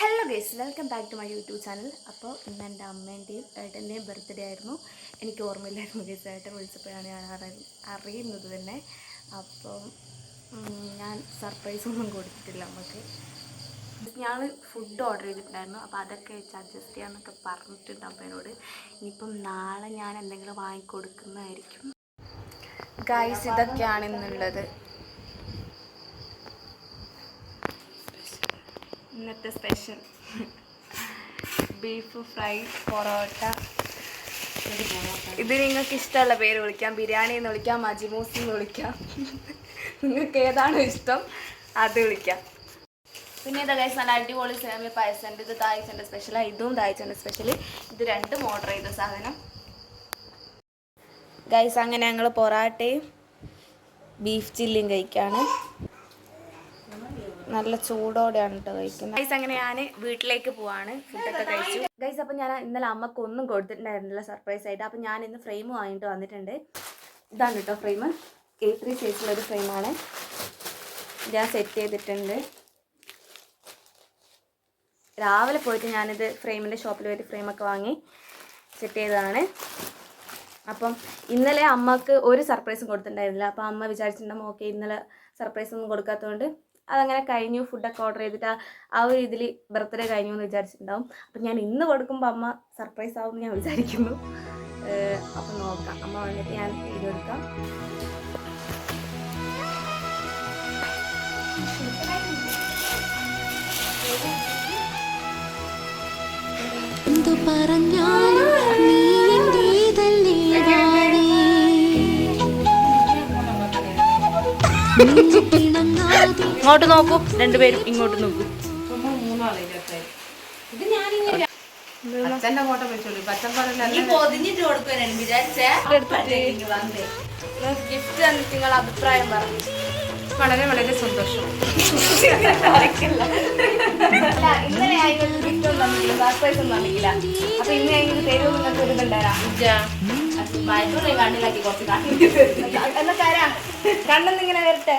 Hello guys, welcome back to my YouTube channel. അപ്പോൾ ഇന്ന് എൻ്റെ അമ്മേൻ്റെയും ഏട്ടൻ്റെയും ബർത്ത്ഡേ ആയിരുന്നു. എനിക്ക് ഓർമ്മയില്ലായിരുന്നു ഗൈസ്, ഏട്ടൻ വിളിച്ചപ്പോഴാണ് ഞാൻ അറിയുന്നത് തന്നെ. അപ്പം ഞാൻ സർപ്രൈസ് ഒന്നും കൊടുത്തിട്ടില്ല അമ്മക്ക്. ഞാൻ ഫുഡ് ഓർഡർ ചെയ്തിട്ടുണ്ടായിരുന്നു, അപ്പോൾ അതൊക്കെ വെച്ച് അഡ്ജസ്റ്റ് ചെയ്യാമെന്നൊക്കെ പറഞ്ഞിട്ടുണ്ട് അമ്മേനോട്. ഇനിയിപ്പം നാളെ ഞാൻ എന്തെങ്കിലും വാങ്ങിക്കൊടുക്കുന്നതായിരിക്കും. ഗൈസ്, ഇതൊക്കെയാണ് ഇന്നുള്ളത്. ഇന്നത്തെ സ്പെഷ്യൽ ബീഫ് ഫ്രൈ, പൊറോട്ട. ഇത് നിങ്ങൾക്ക് ഇഷ്ടമുള്ള പേര് വിളിക്കാം. ബിരിയാണി എന്ന് വിളിക്കാം, മജിമൂസ് എന്ന് വിളിക്കാം. നിങ്ങൾക്ക് ഏതാണോ ഇഷ്ടം അത് വിളിക്കാം. പിന്നെ ഇതാ ഗൈസ്, നല്ല അടിപൊളി സേമിയ പായസം. ഇത് തായ്ച്ചൻ്റെ സ്പെഷ്യലാണ്, ഇതും തായ്ച്ചൻ്റെ സ്പെഷ്യൽ. ഇത് രണ്ടും ഓർഡർ ചെയ്ത സാധനം ഗൈസ്. അങ്ങനെ ഞങ്ങൾ പൊറാട്ടയും ബീഫ് ചില്ലിയും കഴിക്കാണ്. നല്ല ചൂടോടെയാണ് കേട്ടോ കഴിക്കുന്നത് ഗൈസ്. അങ്ങനെ ഞാൻ വീട്ടിലേക്ക് പോവാണ്. ഫുഡൊക്കെ കഴിച്ചു ഗൈസ്. അപ്പം ഞാൻ ഇന്നലെ അമ്മക്ക് ഒന്നും കൊടുത്തിട്ടുണ്ടായിരുന്നില്ല സർപ്രൈസ് ആയിട്ട്. അപ്പം ഞാൻ ഇന്ന് ഫ്രെയിം വാങ്ങിയിട്ട് വന്നിട്ടുണ്ട്. ഇതാണ് കേട്ടോ ഫ്രെയിം. A3 സൈസിലൊരു ഫ്രെയിമാണ്. ഞാൻ സെറ്റ് ചെയ്തിട്ടുണ്ട്. രാവിലെ പോയിട്ട് ഞാനിത് ഫ്രെയിമിൻ്റെ ഷോപ്പിൽ പോയിട്ട് ഫ്രെയിമൊക്കെ വാങ്ങി സെറ്റ് ചെയ്തതാണ്. അപ്പം ഇന്നലെ അമ്മക്ക് ഒരു സർപ്രൈസും കൊടുത്തിട്ടുണ്ടായിരുന്നില്ല. അപ്പം അമ്മ വിചാരിച്ചിട്ടുണ്ടാകും ഓക്കെ ഇന്നലെ സർപ്രൈസ് ഒന്നും കൊടുക്കാത്തതുകൊണ്ട് അതങ്ങനെ കഴിഞ്ഞു. ഫുഡൊക്കെ ഓർഡർ ചെയ്തിട്ട് ആ ഒരു ഇതിൽ ബർത്ത്ഡേ കഴിഞ്ഞു എന്ന് വിചാരിച്ചിട്ടുണ്ടാവും. അപ്പം ഞാൻ ഇന്ന് കൊടുക്കുമ്പോൾ അമ്മ സർപ്രൈസ് ആവുമെന്ന് ഞാൻ വിചാരിക്കുന്നു. അപ്പം നോക്കാം. അമ്മ വന്നിട്ട് ഞാൻ വീഡിയോ എടുക്കാം. എന്തു പറഞ്ഞാലും ഇങ്ങോട്ട് നോക്കൂ, രണ്ടുപേരും ഇങ്ങോട്ട് നോക്കൂ. ഗിഫ്റ്റ് തന്നിട്ട് നിങ്ങൾ അഭിപ്രായം പറഞ്ഞു. വളരെ വളരെ സന്തോഷം. ഇന്നലെ ആയിരുന്നു ഗിഫ്റ്റ് ഒന്നും തന്നില്ല, സർപ്രൈസ് ഒന്നും തന്നില്ല. അപ്പൊ ഇന്ന് ഞങ്ങൾക്ക് തരുമോ? നിങ്ങൾക്ക് ഒരു ഇതുണ്ടായിരുന്നു. കണ്ണിലാക്കി കുറച്ച് കണ്ണെന്ന് തരാം. കണ്ണെന്നിങ്ങനെ വരട്ടെ.